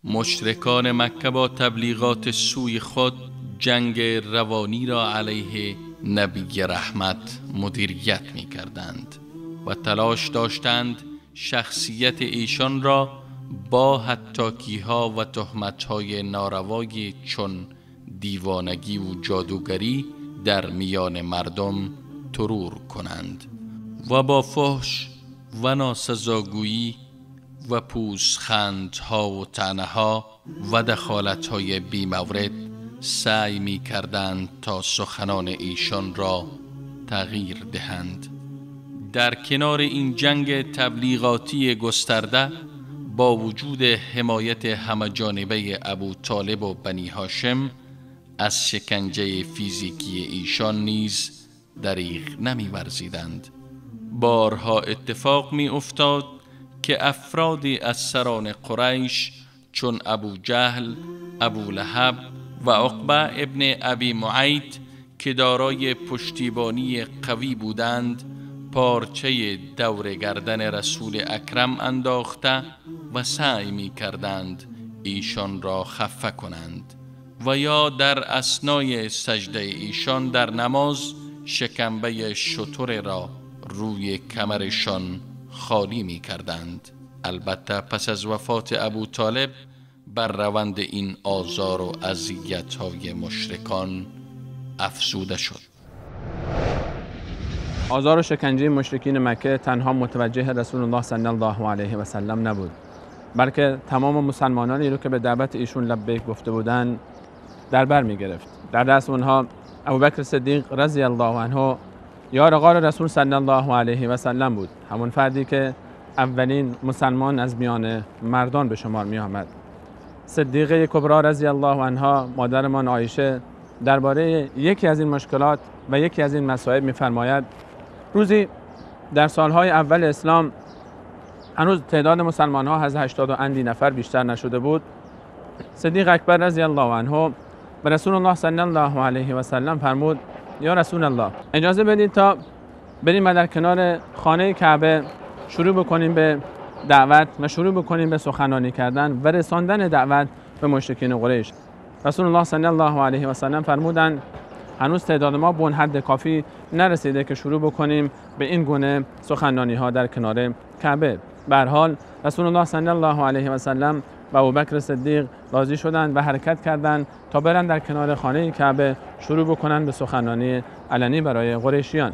مشرکان مکه با تبلیغات سوی خود جنگ روانی را علیه نبی رحمت مدیریت می کردند و تلاش داشتند شخصیت ایشان را با حطاکی‌ها و تهمت‌های ناروایی چون دیوانگی و جادوگری در میان مردم ترور کنند و با فحش و ناسزاگویی و پوزخندها و طعنه‌ها و دخالت‌های بی‌مورد سعی می‌کردند تا سخنان ایشان را تغییر دهند. در کنار این جنگ تبلیغاتی گسترده، با وجود حمایت همه‌جانبه ابو طالب و بنی هاشم، از شکنجه فیزیکی ایشان نیز دریغ نمی‌ورزیدند. بارها اتفاق می‌افتاد که افرادی از سران قریش چون ابو جهل، ابو لهب و عقبه ابن ابی معیط که دارای پشتیبانی قوی بودند، پارچه دور گردن رسول اکرم انداخته و سعی می کردند ایشان را خفه کنند و یا در اثنای سجده ایشان در نماز شکمبه شتر را روی کمرشان خالی می کردند. البته پس از وفات ابو طالب بر روند این آزار و اذیت‌های مشرکان افزوده شد. آزار و شکنجه مشرکین مکه تنها متوجه رسول الله صلی الله علیه و سلم نبود، بلکه تمام مسلمانانی رو که به دعوت ایشون لبیک گفته بودند در بر می گرفت. در دست اونها ابوبکر صدیق رضی الله عنه یار غار رسول صلی الله علیه و سلم بود، همون فردی که اولین مسلمان از میان مردان به شمار می آمد. صدیقه کبرا رضی الله عنها مادرمان عایشه درباره یکی از این مشکلات و یکی از این مصائب می‌فرماید: روزی در سالهای اول اسلام هنوز تعداد مسلمان‌ها از 80 و اندی نفر بیشتر نشده بود. صدیق اکبر رضی الله عنه به رسول الله صلی الله علیه و سلم فرمود: یا رسول الله، اجازه بدید تا بریم و در کنار خانه کعبه شروع بکنیم به دعوت و شروع بکنیم به سخنرانی کردن و رساندن دعوت به مشرکین قریش. رسول الله صلی الله علیه و سلم فرمودند: هنوز تعداد ما به اون حد کافی نرسیده که شروع بکنیم به این گونه سخنرانی ها در کنار کعبه. به هر حال رسول الله صلی الله علیه و سلم و ابوبکر صدیق راضی شدند و حرکت کردند تا برن در کنار خانه کعبه شروع بکنن به سخنرانی علنی برای قریشیان.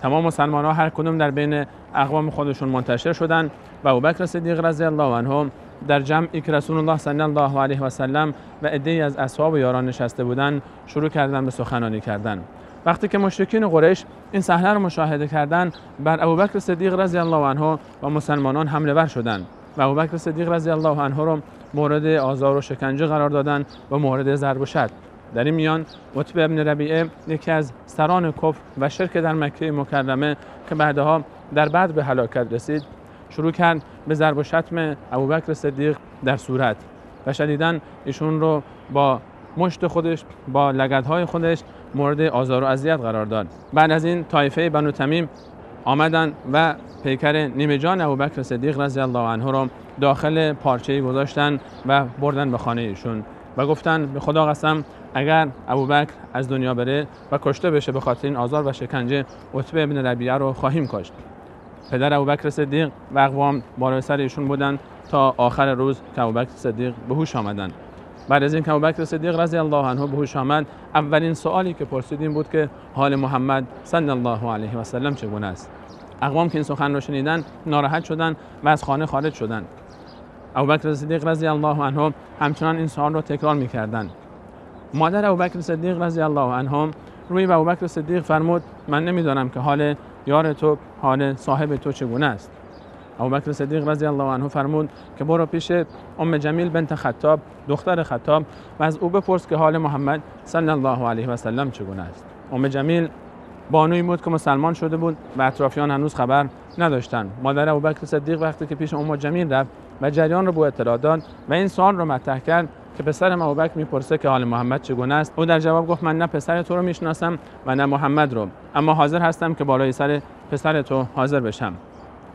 تمام مسلمان ها هر کدوم در بین اقوام خودشون منتشر شدند و ابوبکر صدیق رضی الله عنه در جمعی که رسول الله صلی الله علیه و سلم و عده‌ای از اصحاب و یاران نشسته بودند شروع کردند به سخنرانی کردن. وقتی که مشرکین قریش این صحنه را مشاهده کردند، بر ابوبکر صدیق رضی الله عنه و مسلمانان حمله ور شدند و ابوبکر صدیق رضی الله عنه را مورد آزار و شکنجه قرار دادند و مورد ضرب و شتم. در این میان عتبه ابن ربیعه، یکی از سران کفر و شرک در مکه مکرمه که بعدها در بدر به هلاکت رسید، شروع کرد به ضرب و شتم ابوبکر صدیق در صورت و شدیداً ایشون رو با مشت خودش، با لگدهای خودش مورد آزار و اذیت قرار داد. بعد از این طایفه بنو تمیم آمدن و پیکر نیمه جان ابوبکر صدیق رضی الله عنه را داخل پارچه‌ای گذاشتن و بردن به خانه ایشون و گفتن: به خدا قسم اگر ابوبکر از دنیا بره و کشته بشه به خاطر این آزار و شکنجه، عتبه ابن ربیعه رو خواهیم کشت. پدر ابوبکر صدیق و اقوام بالای سر ایشون بودن تا آخر روز که ابوبکر صدیق به هوش آمدن. بعد از این که ابوبکر صدیق رضی الله عنه به هوش آمد، اولین سوالی که پرسیدیم بود که حال محمد صلی الله علیه و سلم چگونه است. اقوام که این سخن را شنیدن ناراحت شدند و از خانه خارج شدند. ابوبکر صدیق رضی الله عنه همچنان این سوال را تکرار می‌کردند. مادر ابوبکر صدیق رضی الله عنه روی به ابوبکر صدیق فرمود: من نمی‌دانم که حال یار تو، حال صاحب تو چگونه است. ابوبکر صدیق رضی الله عنه فرمود که برو پیش ام جمیل بنت خطاب، دختر خطاب، و از او بپرس که حال محمد صلی الله علیه و سلم چگونه است. ام جمیل بانویی بود که مسلمان شده بود و اطرافیان هنوز خبر نداشتند. مادر ابوبکر صدیق وقتی که پیش ام جمیل رفت و جریان رو به اطلاع داد و این سوال رو مطرح کرد که پسرم ابوبکر میپرسه که حال محمد چگونه است، او در جواب گفت: من نه پسر تو رو میشناسم و نه محمد رو، اما حاضر هستم که بالای سر پسر تو حاضر بشم.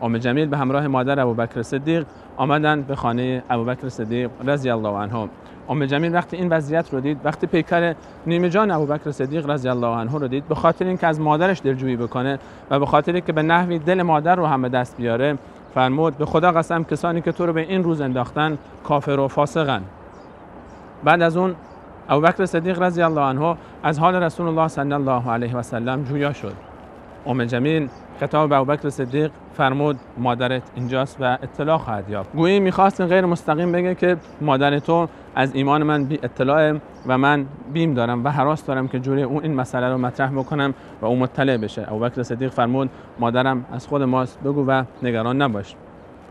ام جمیل به همراه مادر ابوبکر صدیق آمدن به خانه ابوبکر صدیق رضی الله عنه. ام جمیل وقتی این وضعیت رو دید، وقتی پیکر نیمه جان ابوبکر صدیق رضی الله عنه رو دید، به خاطر اینکه از مادرش دلجویی بکنه و به خاطر اینکه به نحوی دل مادر رو هم به دست بیاره، فرمود به خدا قسم کسانی که تو رو به این روز انداختن کافر و فاسقن. بعد از اون ابوبکر صدیق رضی الله عنه از حال رسول الله صلی الله علیه و سلم جویا شد. ام جمیل خطاب به ابوبکر صدیق فرمود مادرت اینجاست و اطلاع خواهد یافت. گویی میخواست غیر مستقیم بگه که مادر تو از ایمان من بی اطلاع و من بیم دارم و هراس دارم که جوری اون این مسئله رو مطرح بکنم و اون مطلع بشه. ابوبکر صدیق فرمود مادرم از خود ماست، بگو و نگران نباش.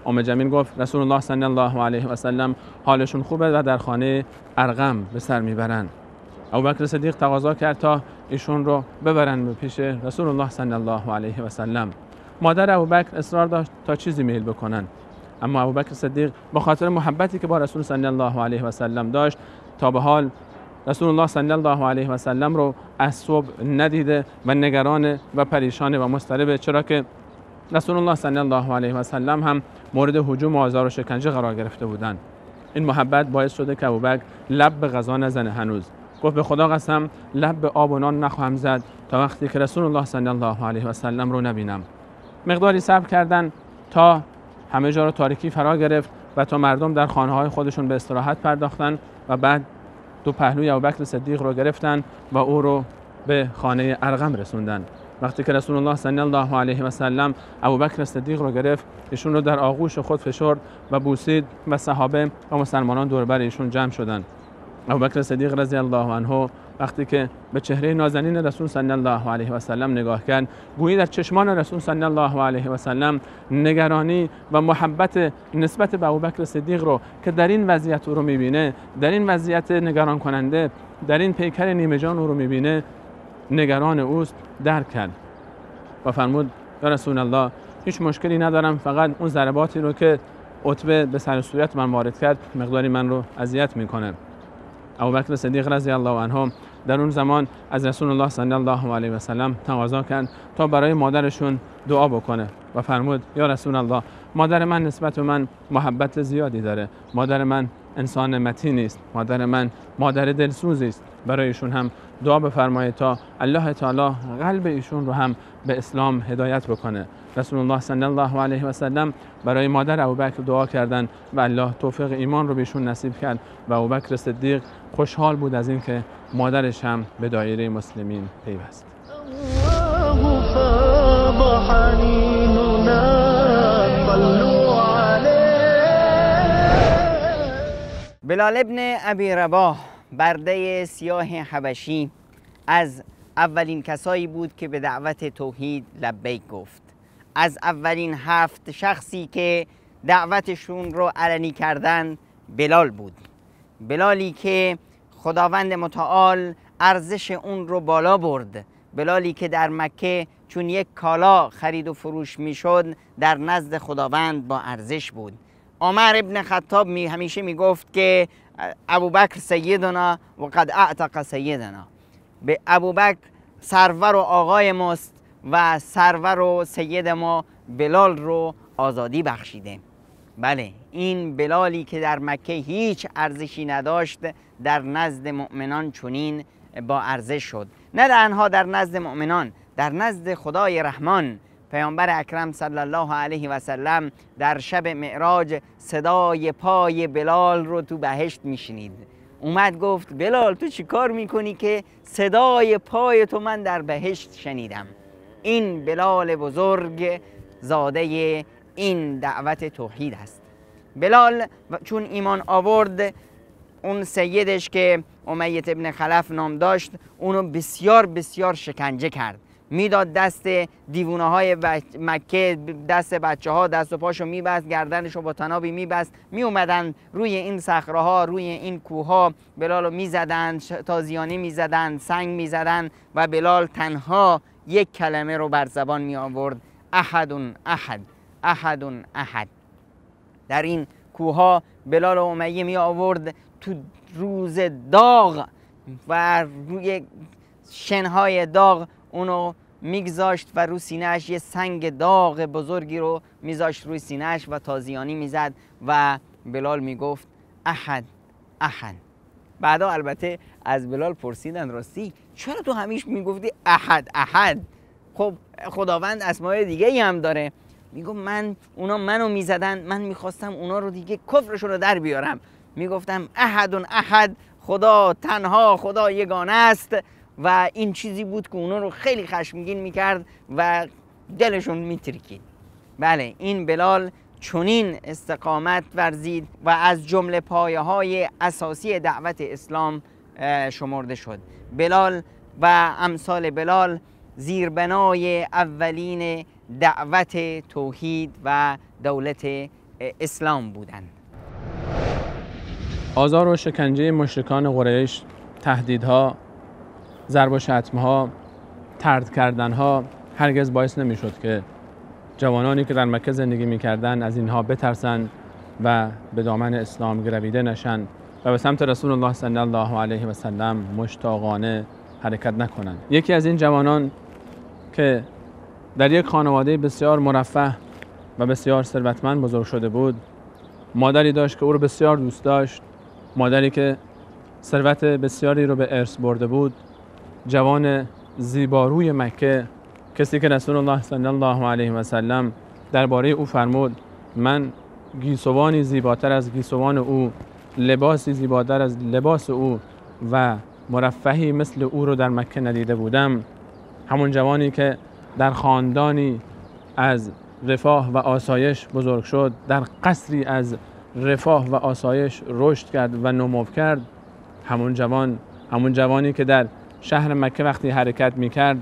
ام جمیل گفت رسول الله صلی الله علیه و سلم حالشون خوبه و در خانه ارقم به سر میبرن. ابوبکر صدیق تقاضا کرد تا ایشون رو ببرن به پیش رسول الله صلی الله علیه و سلم. مادر ابوبکر اصرار داشت تا چیزی میل بکنن، اما ابوبکر صدیق به خاطر محبتی که با رسول صلی الله علیه و سلم داشت تا به حال رسول الله صلی الله علیه و سلم رو از صبح ندیده و نگران و پریشان و مضطربه، چرا که رسول الله صلی الله علیه و سلم هم مورد هجوم و آزار و شکنجه قرار گرفته بودند. این محبت باعث شده که ابوبکر لب به غذا نزنه. هنوز گفت به خدا قسم لب به آب و نان نخواهم زد تا وقتی که رسول الله صلی الله علیه و سلم رو نبینم. مقداری صبر کردن تا همه جا رو تاریکی فرا گرفت و تا مردم در خانه‌های خودشون به استراحت پرداختن و بعد دو پهلوی ابوبکر صدیق رو گرفتن و او رو به خانه ارقم رسوندن. وقتی که رسول الله صلی الله علیه و سلم ابوبکر صدیق رو گرفت، ایشون رو در آغوش خود فشرد و بوسید و صحابه و مسلمانان دور بر ایشون جمع شدند. ابوبکر صدیق رضی الله عنه وقتی که به چهره نازنین رسول صلی الله علیه و سلم نگاه کرد، گویی در چشمان رسول صلی الله علیه و سلم نگرانی و محبت نسبت به ابوبکر صدیق رو که در این وضعیت او رو میبینه، در این وضعیت نگران کننده، در این پیکر نیمه جان او رو میبینه، نگران اوست، درک کرد و فرمود یا رسول الله هیچ مشکلی ندارم، فقط اون ضرباتی رو که عتبه به سر صورت من وارد کرد مقداری من رو اذیت میکنه. ابوبکر صدیق رضی الله عنه در اون زمان از رسول الله صلی الله علیه و سلم تقاضا کرد تا برای مادرشون دعا بکنه و فرمود یا رسول الله مادر من نسبت به من محبت زیادی داره، مادر من انسان متینی است، مادر من مادر دلسوزی است، برای ایشون هم دعا بفرمایید تا الله تعالی قلب ایشون رو هم به اسلام هدایت بکنه. رسول الله صلی الله علیه و سلم برای مادر ابوبکر دعا کردند و الله توفیق ایمان رو بهشون نصیب کرد و ابوبکر صدیق خوشحال بود از اینکه مادرش هم به دایره مسلمین پیوست. بلال ابن ابی رباح برده سیاه حبشی از اولین کسایی بود که به دعوت توحید لبیک گفت. از اولین 7 شخصی که دعوتشون رو علنی کردن بلال بود. بلالی که خداوند متعال ارزش اون رو بالا برد. بلالی که در مکه چون یک کالا خرید و فروش میشد در نزد خداوند با ارزش بود. عمر ابن خطاب همیشه میگفت که ابوبکر سیدنا و قد اعتق سیدنا. به ابوبکر سرور و آقای ماست و سرور و سید ما بلال رو آزادی بخشیده. بله، این بلالی که در مکه هیچ ارزشی نداشت در نزد مؤمنان چنین با ارزش شد. نه تنها در نزد مؤمنان، در نزد خدای رحمان. پیامبر اکرم صلی الله علیه و سلم در شب معراج صدای پای بلال رو تو بهشت میشنید. اومد گفت بلال تو چی کار میکنی که صدای پای تو من در بهشت شنیدم؟ این بلال بزرگ زاده این دعوت توحید است. بلال چون ایمان آورد، اون سیدش که امیة ابن خلف نام داشت اونو بسیار بسیار شکنجه کرد. میداد دست دیوونه های مکه، دست بچه ها دست و پاشو میبست، گردنشو با طنابی میبست، میومدن روی این صخره ها، روی این کوه ها بلالو میزدن، تازیانه میزدن، سنگ میزدن و بلال تنها یک کلمه رو بر زبان می آورد: احد احد احد احد. در این کوه ها بلال و امیه می آورد تو روز داغ و روی شنهای داغ اونو میگذاشت و رو سینه‌اش یه سنگ داغ بزرگی رو میذاشت روی سینه‌اش و تازیانی میزد و بلال میگفت احد احد. بعدا البته از بلال پرسیدن راستی چرا تو همیشه میگفتی احد احد؟ خب خداوند اسمای دیگه ای هم داره. میگفت اونا منو میزدن، من میخواستم اونا رو دیگه کفرشون رو در بیارم، میگفتم احد احد، خدا تنها، خدا یگانه است و این چیزی بود که اونا رو خیلی خشمگین میکرد و دلشون میترکید. بله، این بلال چنین استقامت ورزید و از جمله پایه‌های اساسی دعوت اسلام شمرده شد. بلال و امثال بلال زیربنای اولین دعوت توحید و دولت اسلام بودند. آزار و شکنجه مشرکان قریش، تهدیدها، ضرب و شتمها، طرد کردنها هرگز باعث نمیشد که جوانانی که در مکه زندگی میکردند از اینها بترسند و به دامن اسلام گرویده نشند و به سمت رسول الله صلی الله علیه و سلم مشتاقانه حرکت نکنند. یکی از این جوانان که در یک خانواده بسیار مرفه و بسیار ثروتمند بزرگ شده بود، مادری داشت که او رو بسیار دوست داشت، مادری که ثروت بسیاری رو به ارث برده بود، جوان زیباروی مکه، کسی که رسول الله صلی الله علیه و سلم درباره او فرمود من گیسوانی زیباتر از گیسوان او، لباسی زیباتر از لباس او و مرفهی مثل او رو در مکه ندیده بودم. همون جوانی که در خاندانی از رفاه و آسایش بزرگ شد، در قصری از رفاه و آسایش رشد کرد و نمو کرد، همون جوانی که در شهر مکه وقتی حرکت میکرد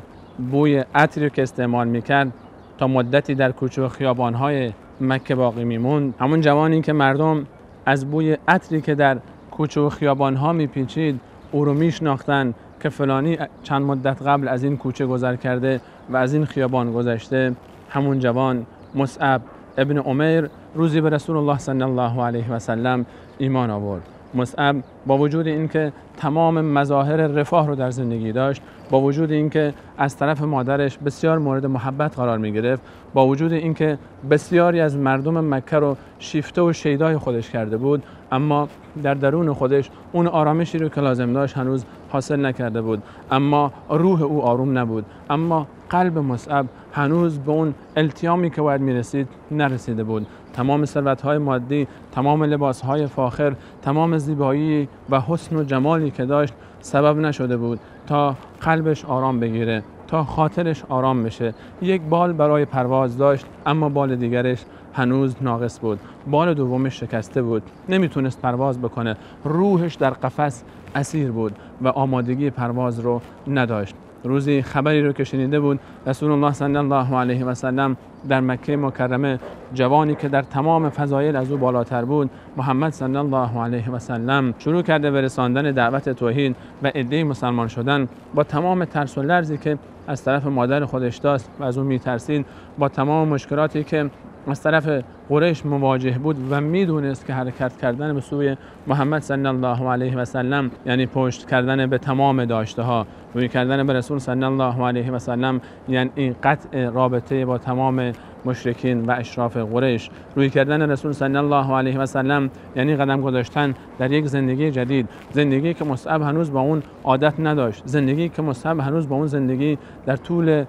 بوی عطری که استعمال میکرد تا مدتی در کوچه و خیابانهای مکه باقی میموند، همون جوانی که مردم از بوی عطری که در کوچه و خیابانها میپیچید او رو میشناختن که فلانی چند مدت قبل از این کوچه گذر کرده و از این خیابان گذشته. همون جوان مصعب ابن عمیر روزی به رسول الله صلی الله علیه و سلم ایمان آورد. مصعب با وجود اینکه تمام مظاهر رفاه رو در زندگی داشت، با وجود اینکه از طرف مادرش بسیار مورد محبت قرار می گرفت، با وجود اینکه بسیاری از مردم مکه رو شیفته و شیدای خودش کرده بود، اما در درون خودش اون آرامشی رو که لازم داشت هنوز حاصل نکرده بود. اما روح او آروم نبود، اما قلب مصعب هنوز به اون التیامی که باید میرسید نرسیده بود. تمام ثروت‌های مادی، تمام لباس‌های فاخر، تمام زیبایی و حسن و جمالی که داشت سبب نشده بود تا قلبش آرام بگیره، تا خاطرش آرام بشه. یک بال برای پرواز داشت اما بال دیگرش هنوز ناقص بود، بال دومش شکسته بود، نمیتونست پرواز بکنه، روحش در قفس اسیر بود و آمادگی پرواز رو نداشت. روزی خبری رو که شنیده بود رسول الله صلی الله علیه و سلم در مکه مکرمه، جوانی که در تمام فضایل از او بالاتر بود، محمد صلی الله علیه و سلم، شروع کرده به رساندن دعوت توحید و عده‌ای مسلمان شدن. با تمام ترس و لرزی که از طرف مادر خودش داشت و از او میترسید، با تمام مشکلاتی که از طرف قریش مواجه بود و میدونست که حرکت کردن به سوی محمد صلی الله علیه و سلم یعنی پشت کردن به تمام داشته ها، روی کردن به رسول صلی الله علیه و سلم یعنی قطع رابطه با تمام مشرکین و اشراف قریش، روی کردن رسول صلی الله علیه و سلم یعنی قدم گذاشتن در یک زندگی جدید، زندگی که مصعب هنوز با اون عادت نداشت، زندگی که مصعب هنوز با اون زندگی در طول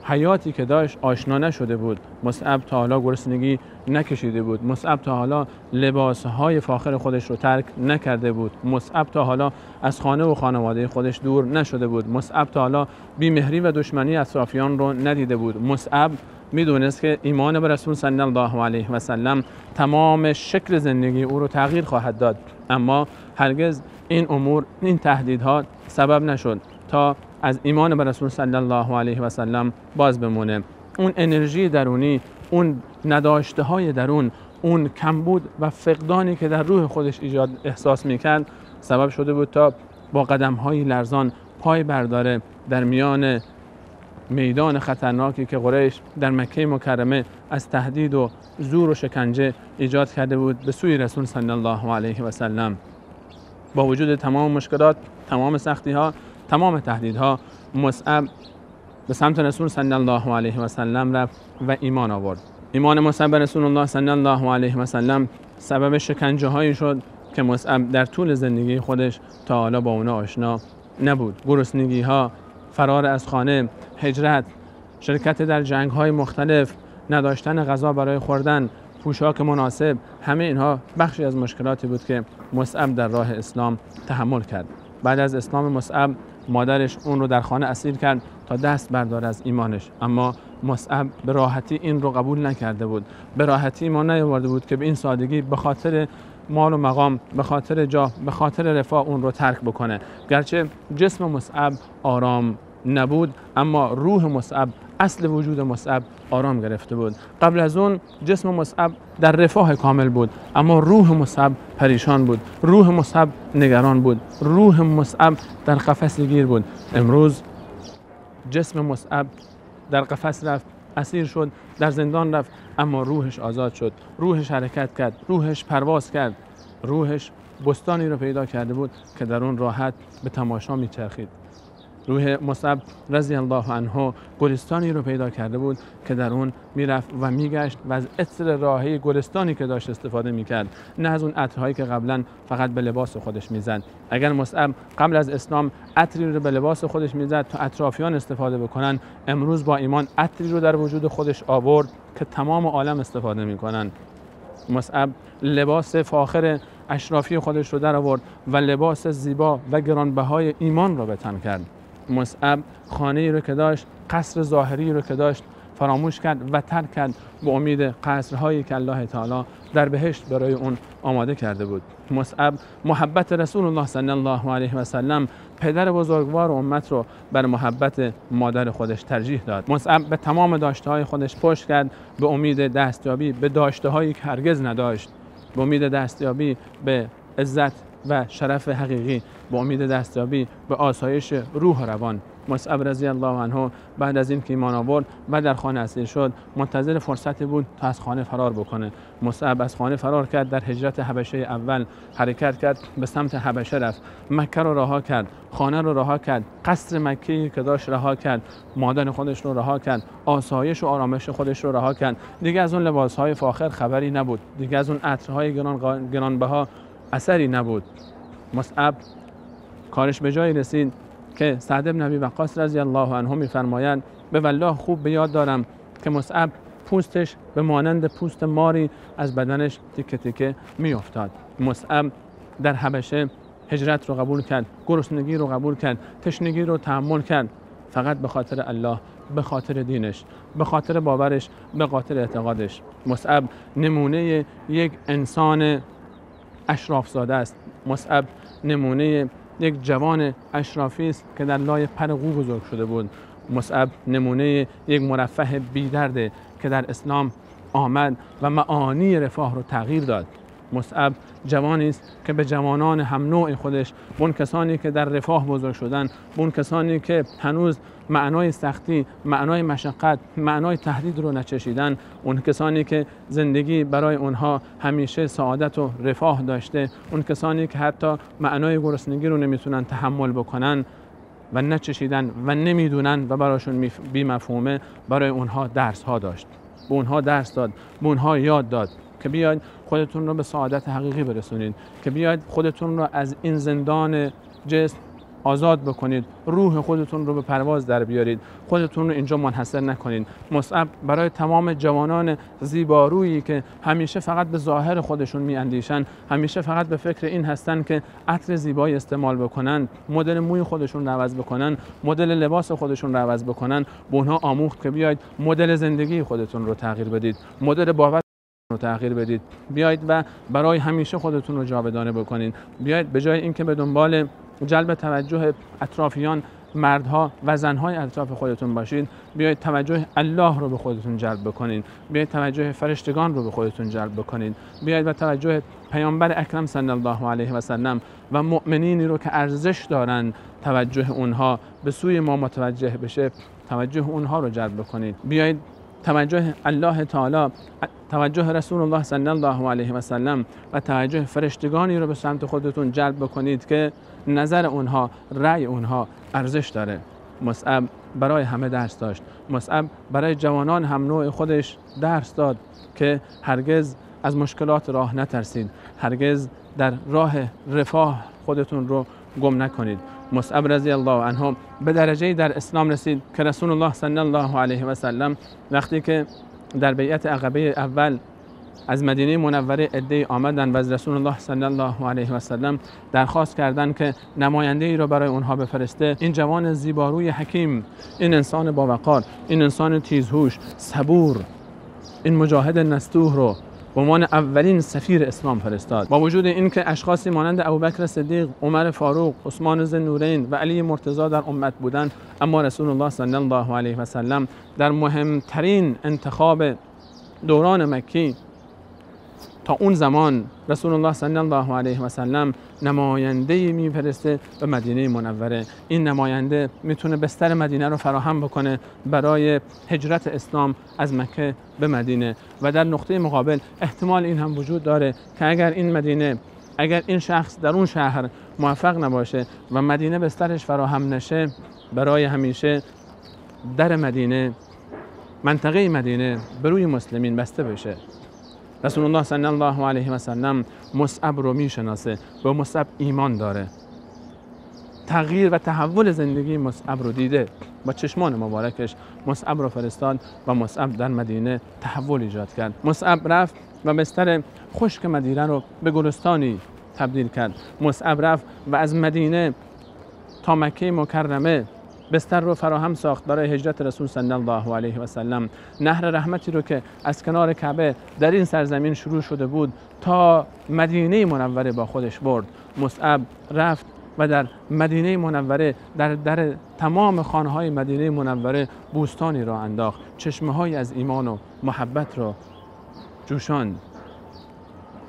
حیاتی که داشت آشنا نشده بود. مصعب تا حالا گرسنگی نکشیده بود، مصعب تا حالا لباسهای فاخر خودش رو ترک نکرده بود، مصعب تا حالا از خانه و خانواده خودش دور نشده بود، مصعب تا حالا بیمهری و دشمنی اطرافیان رو ندیده بود. مصعب میدونست که ایمان به رسول صلی الله علیه و سلم تمام شکل زندگی او رو تغییر خواهد داد، اما هرگز این امور، این تهدیدها سبب نشد تا از ایمان به رسول صلی الله علیه و سلم باز بمونه. اون انرژی درونی، اون نداشته های درون، اون کمبود و فقدانی که در روح خودش احساس میکرد سبب شده بود تا با قدم های لرزان پای برداره در میان میدان خطرناکی که قریش در مکه مکرمه از تهدید و زور و شکنجه ایجاد کرده بود به سوی رسول صلی الله علیه و سلم. با وجود تمام مشکلات، تمام سختی ها، تمام تهدیدها، مصعب به سمت رسول صلی الله علیه و سلم رفت و ایمان آورد. ایمان مصعب به رسول الله صلی الله علیه و سلم سبب شکنجه هایی شد که مصعب در طول زندگی خودش تا حالا با اونا آشنا نبود. گرسنگی ها، فرار از خانه، هجرت، شرکت در جنگ های مختلف، نداشتن غذا برای خوردن، پوشاک مناسب، همه اینها بخشی از مشکلاتی بود که مصعب در راه اسلام تحمل کرد. بعد از اسلام مصعب مادرش اون رو در خانه اسیر کرد تا دست برداره از ایمانش، اما مصعب به راحتی این رو قبول نکرده بود، به راحتی ایمان نیاورده بود که به این سادگی به خاطر مال و مقام، به خاطر جاه، به خاطر رفاه اون رو ترک بکنه. گرچه جسم مصعب آرام نبود، اما روح مصعب، اصل وجود مصعب آرام گرفته بود. قبل از اون جسم مصعب در رفاه کامل بود، اما روح مصعب پریشان بود، روح مصعب نگران بود، روح مصعب در قفس گیر بود. امروز جسم مصعب در قفس رفت، اسیر شد، در زندان رفت، اما روحش آزاد شد، روحش حرکت کرد، روحش پرواز کرد، روحش بستانی رو پیدا کرده بود که در اون راحت به تماشا میچرخید. روح مصعب رضی الله عنه گلستانی رو پیدا کرده بود که در اون میرفت و میگشت و از عطر راحی گلستانی که داشت استفاده میکرد، نه از اون عطرهایی که قبلا فقط به لباس خودش میزد. اگر مصعب قبل از اسلام عطری رو به لباس خودش میزد تا اطرافیان استفاده بکنن، امروز با ایمان عطری رو در وجود خودش آورد که تمام عالم استفاده میکنن. مصعب لباس فاخر اشرافی خودش رو در آورد و لباس زیبا و گرانبهای ایمان رو به تن کرد. مصعب خانه‌ای رو که داشت، قصر ظاهری رو که داشت، فراموش کرد و ترک کرد به امید قصرهایی که الله تعالی در بهشت برای اون آماده کرده بود. مصعب محبت رسول الله صلی الله علیه و سلم، پدر بزرگوار امت رو بر محبت مادر خودش ترجیح داد. مصعب به تمام داشته‌های خودش پشت کرد به امید دستیابی به داشته‌هایی که هرگز نداشت، به امید دستیابی به عزت و شرف حقیقی، به امید دستیابی به آسایش روح و روان. مصعب رضی الله عنه بعد از این که ایمان آورد و در خانه اسیر شد، منتظر فرصتی بود تا از خانه فرار بکنه. مصعب از خانه فرار کرد، در هجرت حبشه اول حرکت کرد، به سمت حبشه رفت، مکه رو رها کرد، خانه رو رها کرد، قصر مکی که داشت رها کرد، مادر خودش رو رها کرد، آسایش و آرامش خودش رو رها کرد. دیگه از اون لباسهای فاخر خبری نبود، دیگه از اون عطرهای گرانبها اثری نبود. مصعب کارش به جایی رسید که سعد بن ابی وقاص رضی الله عنه می‌فرمایند به والله خوب به یاد دارم که مصعب پوستش به مانند پوست ماری از بدنش تیکه تیکه میافتاد. مصعب در حبشه هجرت رو قبول کرد، گرسنگی رو قبول کرد، تشنگی رو تحمل کرد، فقط به خاطر الله، به خاطر دینش، به خاطر باورش، به خاطر اعتقادش. مصعب نمونه یک انسان اشراف زاده است. مصعب نمونه یک جوان اشرافی است که در لای پر قو بزرگ شده بود. مصعب نمونه یک مرفه بی‌درده که در اسلام آمد و معانی رفاه رو تغییر داد. مصعب جوانی است که به جوانان هم نوع خودش، به اون کسانی که در رفاه بزرگ شدن، به اون کسانی که هنوز معنای سختی، معنای مشقت، معنای تهدید رو نچشیدن، اون کسانی که زندگی برای اونها همیشه سعادت و رفاه داشته، اون کسانی که حتی معنای گرسنگی رو نمیتونن تحمل بکنن و نچشیدن و نمیدونن و براشون بی مفهومه، برای اونها درس ها داشت، به اونها درس داد، به اونها یاد داد که بیاید خودتون رو به سعادت حقیقی برسونید، که بیاید خودتون رو از این زندان جسم آزاد بکنید، روح خودتون رو به پرواز در بیارید، خودتون رو اینجا منحصر نکنید. مصعب برای تمام جوانان زیبارویی که همیشه فقط به ظاهر خودشون میاندیشن، همیشه فقط به فکر این هستن که عطر زیبایی استعمال بکنن، مدل موی خودشون رو عوض بکنن، مدل لباس خودشون رو عوض بکنن، به اونها آموخت که بیاید مدل زندگی خودتون رو تغییر بدید، مدل باور رو تغییر بدید، بیاید و برای همیشه خودتون رو جاودانه بکنید. بیاید به جای اینکه به دنبال جلب توجه اطرافیان، مردها و زنهای اطراف خودتون باشید، بیاید توجه الله رو به خودتون جلب بکنید، بیاید توجه فرشتگان رو به خودتون جلب بکنید، بیاید و توجه پیامبر اکرم صلی الله علیه و سلم و مؤمنینی رو که ارزش دارن توجه اونها به سوی ما متوجه بشه، توجه اونها رو جلب بکنید. بیاید توجه الله تعالی، توجه رسول الله صلی الله علیه و سلم و توجه فرشتگانی رو به سمت خودتون جلب بکنید که نظر اونها، رأی اونها ارزش داره. مصعب برای همه درس داشت. مصعب برای جوانان هم نوع خودش درس داد که هرگز از مشکلات راه نترسید، هرگز در راه رفاه خودتون رو گم نکنید. مصعب رضی الله عنه به درجه‌ای در اسلام رسید که رسول الله صلی الله علیه و سلم وقتی که در بیعت عقبه اول از مدینه منوره عده‌ای آمدند و از رسول الله صلی الله علیه و سلم درخواست کردند که نماینده‌ای را برای اونها بفرسته، این جوان زیباروی حکیم، این انسان باوقار، این انسان تیزهوش، صبور، این مجاهد نستوه رو به عنوان اولین سفیر اسلام فرستاد. با وجود اینکه اشخاصی مانند ابوبکر صدیق، عمر فاروق، عثمان ذوالنورین و علی مرتضی در امت بودند، اما رسول الله صلی الله علیه و سلم در مهمترین انتخاب دوران مکی تا اون زمان رسول الله صلی الله علیه و سلم نماینده‌ای میفرسته به مدینه منوره. این نماینده میتونه بستر مدینه رو فراهم بکنه برای هجرت اسلام از مکه به مدینه و در نقطه مقابل احتمال این هم وجود داره که اگر این شخص در اون شهر موفق نباشه و مدینه بسترش فراهم نشه، برای همیشه در مدینه، منطقه مدینه به روی مسلمین بسته بشه. رسول الله صلی الله علیه و سلم مصعب رو میشناسه، به مصعب ایمان داره، تغییر و تحول زندگی مصعب رو دیده، با چشمان مبارکش مصعب رو فرستاد و مصعب در مدینه تحول ایجاد کرد. مصعب رفت و بستر خشک مدینه رو به گلستانی تبدیل کرد. مصعب رفت و از مدینه تا مکه مکرمه بستر رو فراهم ساخت برای هجرت رسول صلی الله علیه و سلم. نهر رحمتی رو که از کنار کعبه در این سرزمین شروع شده بود تا مدینه منوره با خودش برد. مصعب رفت و در مدینه منوره، در تمام خانه‌های مدینه منوره بوستانی را انداخت، چشمه‌های از ایمان و محبت را جوشاند.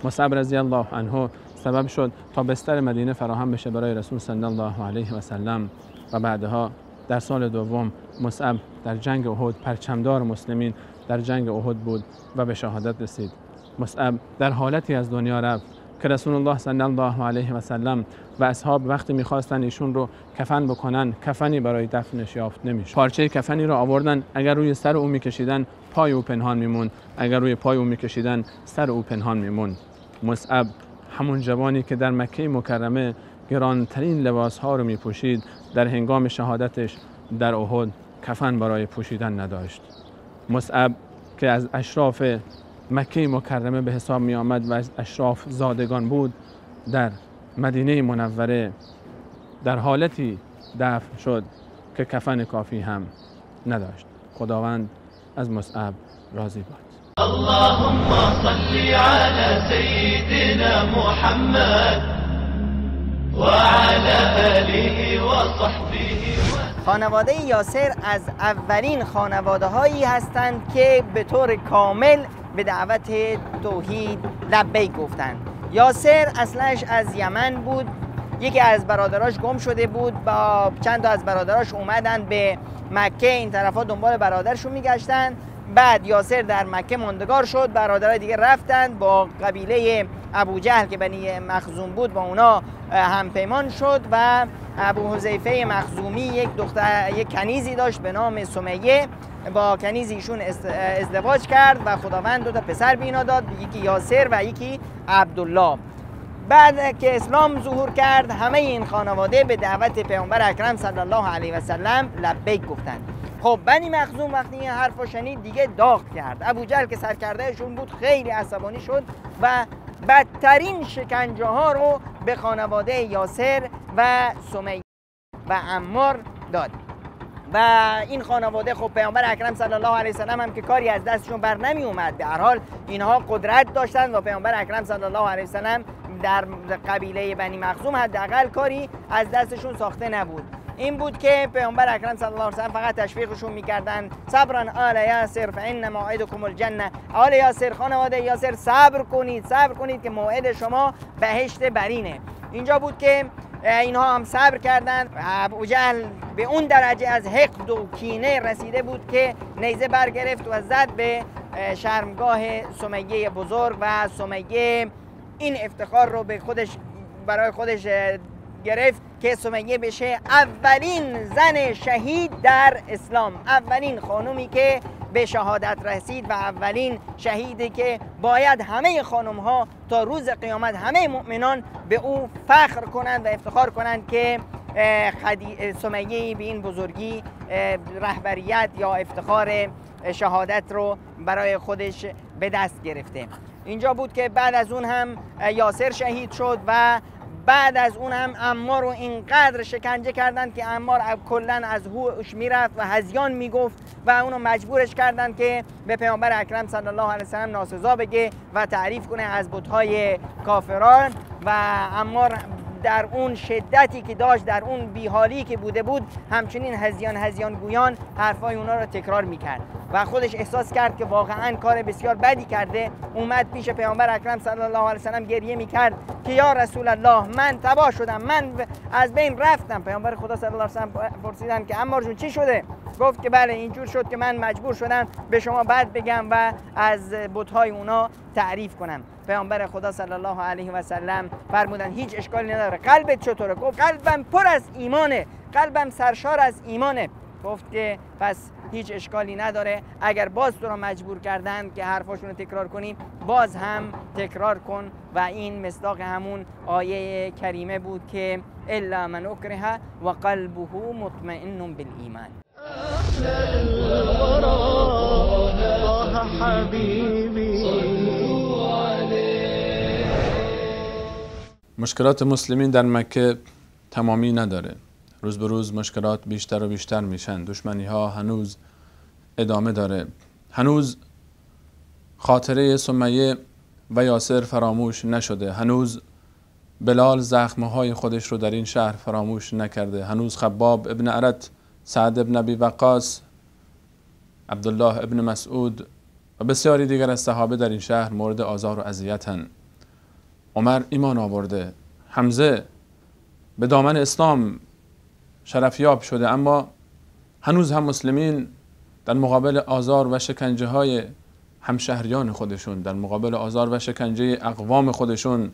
مصعب رضی الله عنه سبب شد تا بستر مدینه فراهم بشه برای رسول صلی الله علیه و سلم و بعدها در سال دوم مصعب در جنگ احد پرچمدار مسلمین در جنگ احد بود و به شهادت رسید. مصعب در حالتی از دنیا رفت که رسول الله صلی الله علیه و سلم و اصحاب وقتی می‌خواستن ایشون رو کفن بکنن، کفنی برای دفنش یافت نمی‌شد. پارچه کفنی رو آوردن، اگر روی سر او می‌کشیدن پای او پنهان میموند، اگر روی پای او می‌کشیدن سر او پنهان میموند. مصعب همون جوانی که در مکه مکرمه گرانترین لباس‌ها رو می‌پوشید، در هنگام شهادتش در احد کفن برای پوشیدن نداشت. مصعب که از اشراف مکه مکرمه به حساب می آمد و از اشراف زادگان بود، در مدینه منوره در حالتی دفن شد که کفن کافی هم نداشت. خداوند از مصعب راضی باد. اللهم صل على سيدنا محمد وعلى آله وصحبه. خانواده یاسر از اولین خانواده هایی هستند که به طور کامل به دعوت توحید لبیک گفتند. یاسر اصلش از یمن بود، یکی از برادراش گم شده بود، با چند تا از برادراش اومدن به مکه، این طرفا دنبال برادرشون میگشتن. بعد یاسر در مکه ماندگار شد، برادرای دیگه رفتن با قبیله ابو جهل که بنی مخزوم بود با اونا همپیمان شد و ابو حذیفه مخزومی یک کنیزی داشت به نام سمیه، با کنیز ایشون ازدواج کرد و خداوند دو تا پسر به اینا داد، یکی یاسر و یکی عبدالله. بعد که اسلام ظهور کرد همه این خانواده به دعوت پیامبر اکرم صلی الله علیه و سلم لبیک گفتند. خب بنی مخزوم وقتی این حرفو شنید دیگه داغ کرد. ابو جهل که سرکردهشون بود خیلی عصبانی شد و بدترین شکنجه ها رو به خانواده یاسر و سمیه و عمار داد. و این خانواده خب پیامبر اکرم صلی الله علیه و سلم هم که کاری از دستشون بر نمی اومد، به هر حال اینها قدرت داشتن و پیامبر اکرم صلی الله علیه و سلم در قبیله بنی مخزوم حداقل کاری از دستشون ساخته نبود. این بود که پیامبر اکرم صلی الله علیه و سلم فقط تشویقشون میکردن صبرا آل یاسر فان موعدکم الجنه. آل یاسر، خانواده یاسر، صبر کنید که موعد شما بهشت برینه. اینجا بود که اینها هم صبر کردند. ابو جهل به اون درجه از حقد و کینه رسیده بود که نیزه برگرفت و زد به شرمگاه سمیه بزرگ و سمیه این افتخار رو به خودش برای خودش گرفت که سمیه بشه اولین زن شهید در اسلام، اولین خانومی که به شهادت رسید و اولین شهیدی که باید همه خانم ها تا روز قیامت، همه مؤمنان به او فخر کنند و افتخار کنند که سمیه به این بزرگی رهبریت یا افتخار شهادت رو برای خودش به دست گرفته. اینجا بود که بعد از اون هم یاسر شهید شد و بعد از اون هم عمار رو اینقدر شکنجه کردند که عمار کلا از هوش میرفت و هذیان میگفت و اونو مجبورش کردند که به پیامبر اکرم صلی الله علیه و سلم ناسزا بگه و تعریف کنه از بت‌های کافران. و عمار در اون شدتی که داشت، در اون بیحالی که بوده بود، همچنین هذیان گویان حرفای اونا رو تکرار میکرد و خودش احساس کرد که واقعا کار بسیار بدی کرده. اومد پیش پیامبر اکرم صلی الله علیه و سلم گریه میکرد که یا رسول الله من تباه شدم، من از بین رفتم. پیامبر خدا صلی الله علیه و سلم پرسیدن که عمار جون چی شده؟ گفت که بله اینجور شد که من مجبور شدم به شما بد بگم و از بت‌های اونا تعریف کنم. پیامبر خدا صلی الله علیه و سلم فرمودن هیچ اشکالی نداره. قلبت چطوره؟ گفت قلبم پر از ایمانه، قلبم سرشار از ایمانه. گفت که پس هیچ اشکالی نداره، اگر باز تو را مجبور کردن که حرفاشون رو تکرار کنیم باز هم تکرار کن. و این مصداق همون آیه کریمه بود که الا من اکره و قلبه مطمئن بالایمان. مشکلات مسلمین در مکه تمامی نداره، روز به روز مشکلات بیشتر و بیشتر میشن. دشمنی ها هنوز ادامه داره، هنوز خاطره سمیه و یاسر فراموش نشده، هنوز بلال زخمهای خودش رو در این شهر فراموش نکرده، هنوز خباب ابن ارت، سعد ابن ابی وقاص، عبدالله ابن مسعود و بسیاری دیگر از صحابه در این شهر مورد آزار و اذیتن. عمر ایمان آورده، حمزه به دامن اسلام شرفیاب شده، اما هنوز هم مسلمین در مقابل آزار و شکنجه های همشهریان خودشون، در مقابل آزار و شکنجه اقوام خودشون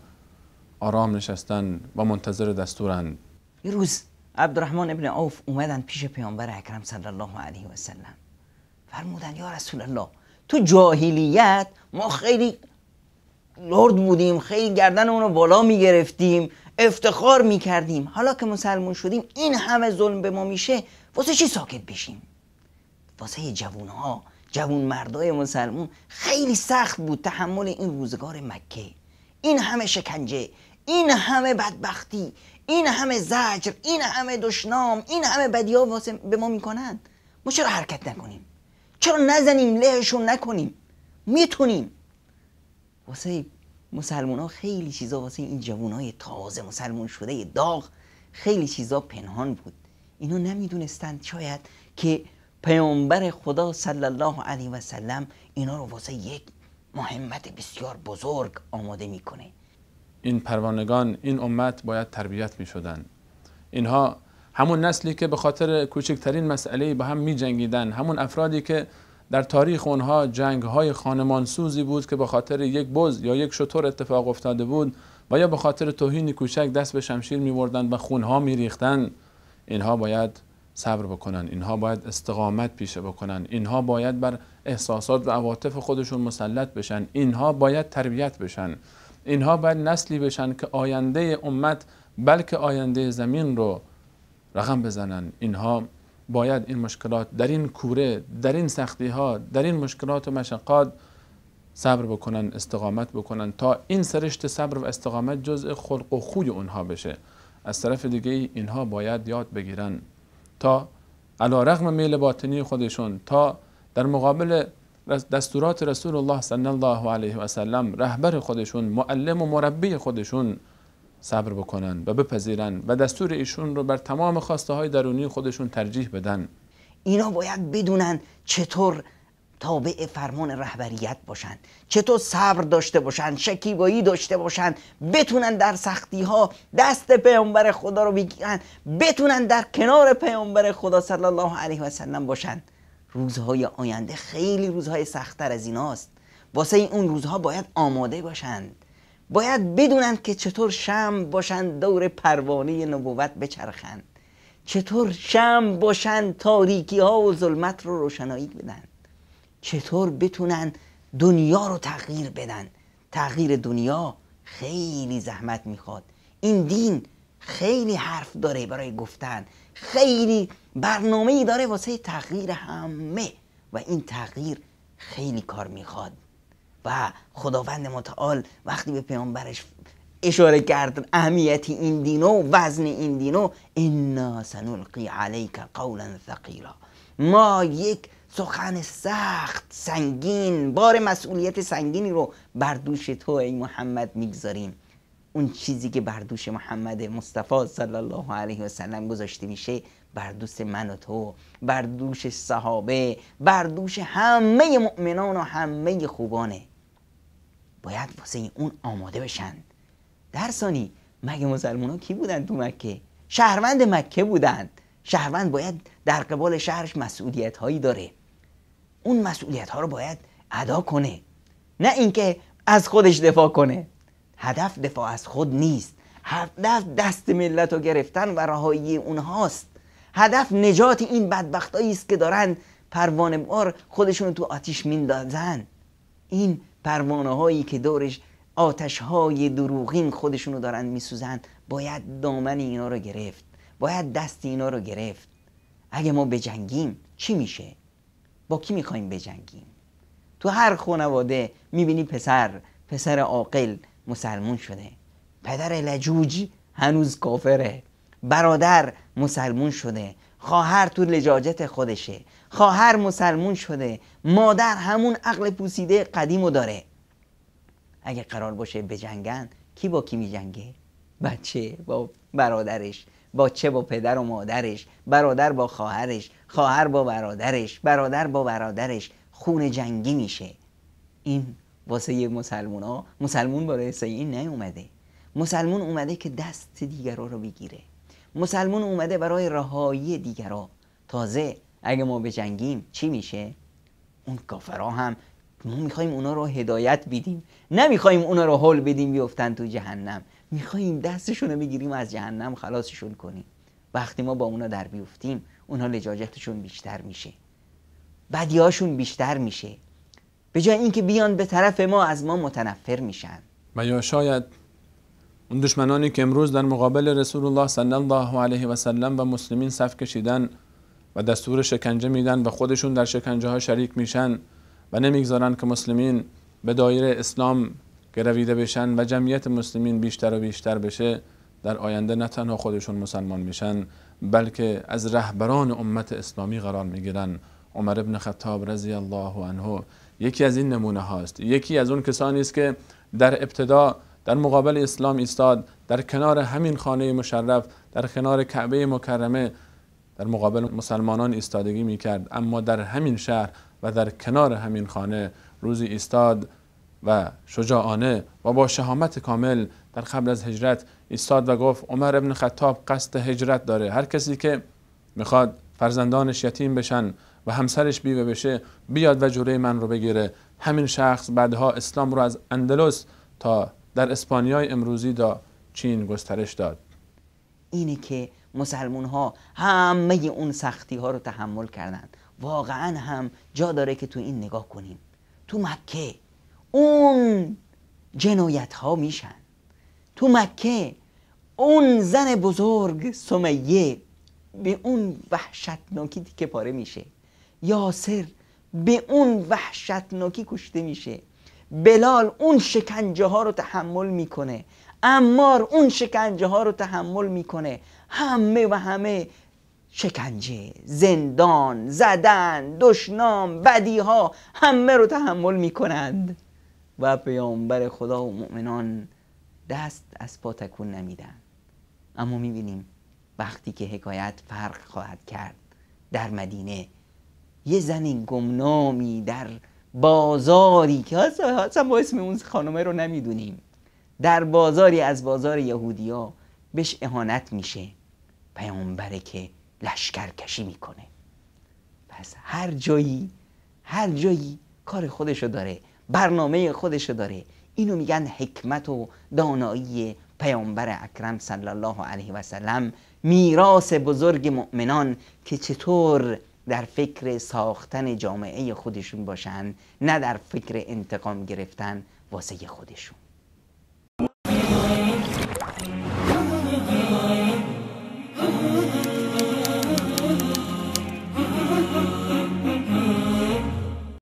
آرام نشستن و منتظر دستورند. یه روز عبدالرحمن ابن عوف اومدن پیش پیامبر اکرم صلی الله علیه و سلم، فرمودن یا رسول الله تو جاهلیت ما خیلی لرد بودیم، خیلی گردن اونو بالا میگرفتیم، افتخار میکردیم، حالا که مسلمون شدیم این همه ظلم به ما میشه، واسه چی ساکت بشیم؟ واسه جوانها، جوان مردای مسلمون خیلی سخت بود تحمل این روزگار مکه، این همه شکنجه، این همه بدبختی، این همه زجر، این همه دشنام، این همه بدی‌ها واسه به ما میکنن. ما چرا حرکت نکنیم؟ چرا نزنیم لهشون نکنیم؟ میتونیم. واسه مسلمان ها خیلی چیزا، واسه این جوانای تازه مسلمان شده داغ خیلی چیزا پنهان بود. اینو نمیدونستند شاید که پیامبر خدا صلی الله علیه و سلم اینا رو واسه یک مهمت بسیار بزرگ آماده میکنه. این پروانگان، این امت باید تربیت میشدن. اینها همون نسلی که به خاطر کوچکترین مسئله با هم می جنگیدن، همون افرادی که در تاریخ اونها جنگ‌های خانمانسوزی بود که به خاطر یک بز یا یک شتر اتفاق افتاده بود و یا به خاطر توهین کوچک دست به شمشیر می‌بردند و خونها می‌ریختند. اینها باید صبر بکنن، اینها باید استقامت پیشه بکنن، اینها باید بر احساسات و عواطف خودشون مسلط بشن، اینها باید تربیت بشن، اینها باید نسلی بشن که آینده امت بلکه آینده زمین رو رقم بزنن. اینها باید این مشکلات، در این کوره، در این سختی ها، در این مشکلات و مشقات صبر بکنن، استقامت بکنن تا این سرشت صبر و استقامت جزء خلق و خوی اونها بشه. از طرف دیگه اینها باید یاد بگیرن تا علی رغم میل باطنی خودشون، تا در مقابل دستورات رسول الله صلی الله علیه و سلم، رهبر خودشون، معلم و مربی خودشون، صبر بکنن و بپذیرن و دستور ایشون رو بر تمام خواسته های درونی خودشون ترجیح بدن. اینا باید بدونن چطور تابع فرمان رهبریت باشن، چطور صبر داشته باشن، شکیبایی داشته باشن، بتونن در سختی ها دست پیامبر خدا رو بگیرن، بتونن در کنار پیامبر خدا صلی الله علیه و سلم باشن. روزهای آینده خیلی روزهای سخت‌تر از ایناست. واسه اون روزها باید آماده باشند، باید بدونند که چطور شمع باشند دور پروانه نبوت بچرخند، چطور شمع باشند تاریکی ها و ظلمت رو روشنایی بدن، چطور بتونن دنیا رو تغییر بدن. تغییر دنیا خیلی زحمت میخواد. این دین خیلی حرف داره برای گفتن، خیلی برنامه‌ای داره واسه تغییر همه و این تغییر خیلی کار میخواد. و خداوند متعال وقتی به پیامبرش اشاره کرد اهمیت این دین و وزن این دین و انا سنلقی علیک قولا ثقیلا، ما یک سخن سخت سنگین، بار مسئولیت سنگینی رو بر دوش تو ای محمد میگذاریم. اون چیزی که بر دوش محمد مصطفی صلی الله علیه و سلم گذاشته میشه بر دوش من و تو، بر دوش صحابه، بر دوش همه مؤمنان و همه خوبانه. باید واسه اون آماده بشن. در ثانی مگه مسلمان ها کی بودن تو مکه؟ شهروند مکه بودند. شهروند باید در قبال شهرش مسئولیت هایی داره، اون مسئولیت ها رو باید ادا کنه، نه اینکه از خودش دفاع کنه. هدف دفاع از خود نیست، هدف دست ملت رو گرفتن و رهایی اونهاست. هدف نجات این بدبختایی است که دارن پروانه بار خودشون تو آتیش میندازن. این پروانه هایی که دورش آتش های دروغین خودشونو دارن میسوزن، باید دامن اینا رو گرفت، باید دست اینا رو گرفت. اگه ما بجنگیم چی میشه؟ با کی میخوایم بجنگیم؟ تو هر خانواده میبینی پسر عاقل مسلمون شده، پدر لجوج هنوز کافره، برادر مسلمون شده، خواهر تو لجاجت خودشه، خواهر مسلمون شده، مادر همون عقل پوسیده قدیمو داره. اگه قرار باشه بجنگن، کی با کی میجنگه؟ بچه با برادرش، بچه با پدر و مادرش، برادر با خواهرش، خواهر با برادرش، برادر با برادرش. خون جنگی میشه. این واسه یه مسلمون برای این نیومده. مسلمون اومده که دست دیگرها رو بگیره. مسلمون اومده برای رهایی دیگرها. تازه اگه ما بجنگیم چی میشه؟ اون کافرها هم ما میخوایم اونا رو هدایت بدیم، نمیخوایم اونا رو هول بدیم بیفتن تو جهنم، میخوایم دستشون رو بگیریم از جهنم خلاصشون کنیم. وقتی ما با اونا در بیفتیم اونا لجاجتشون بیشتر میشه، بدیاشون بیشتر میشه، به جای اینکه بیان به طرف ما از ما متنفر میشن. و یا شاید اون دشمنانی که امروز در مقابل رسول الله صلی الله علیه و سلم و مسلمین صف کشیدن و دستور شکنجه میدن و خودشون در شکنجه ها شریک میشن و نمیگذارن که مسلمین به دایره اسلام گرویده بشن و جمعیت مسلمین بیشتر و بیشتر بشه، در آینده نه تنها خودشون مسلمان میشن بلکه از رهبران امت اسلامی قرار میگیرن. عمر ابن خطاب رضی الله عنه یکی از این نمونه هاست. یکی از اون کسانی است که در ابتدا در مقابل اسلام ایستاد، در کنار همین خانه مشرف، در کنار کعبه مکرمه در مقابل مسلمانان ایستادگی میکرد، اما در همین شهر و در کنار همین خانه روزی ایستاد و شجاعانه و با شهامت کامل در قبل از هجرت ایستاد و گفت عمر ابن خطاب قصد هجرت داره، هر کسی که میخواد فرزندانش یتیم بشن و همسرش بیوه بشه بیاد و جلوی من رو بگیره. همین شخص بعدها اسلام رو از اندلس تا در اسپانیای امروزی دا چین گسترش داد. اینه که مسلمون ها همه اون سختی ها رو تحمل کردن. واقعا هم جا داره که تو این نگاه کنیم. تو مکه اون جنایت ها میشن، تو مکه اون زن بزرگ سمیه به اون وحشتناکی که پاره میشه، یاسر به اون وحشتناکی کشته میشه، بلال اون شکنجه ها رو تحمل میکنه، عمار اون شکنجه ها رو تحمل میکنه، همه شکنجه، زندان، زدن، دشنام، بدی ها همه رو تحمل میکنند و پیامبر خدا و مؤمنان دست از پا تکون نمیدن. اما میبینیم وقتی که حکایت فرق خواهد کرد در مدینه، یه زنی گمنامی در بازاری که اصلا با اسم اون خانمه رو نمیدونیم، در بازاری از بازار یهودیا بهش اهانت میشه، پیامبره که لشکر کشی میکنه. پس هر جایی کار خودشو داره. برنامه خودشو داره. اینو میگن حکمت و دانایی پیامبر اکرم صلی الله علیه و سلم، میراث بزرگ مؤمنان که چطور در فکر ساختن جامعه خودشون باشن، نه در فکر انتقام گرفتن واسه خودشون.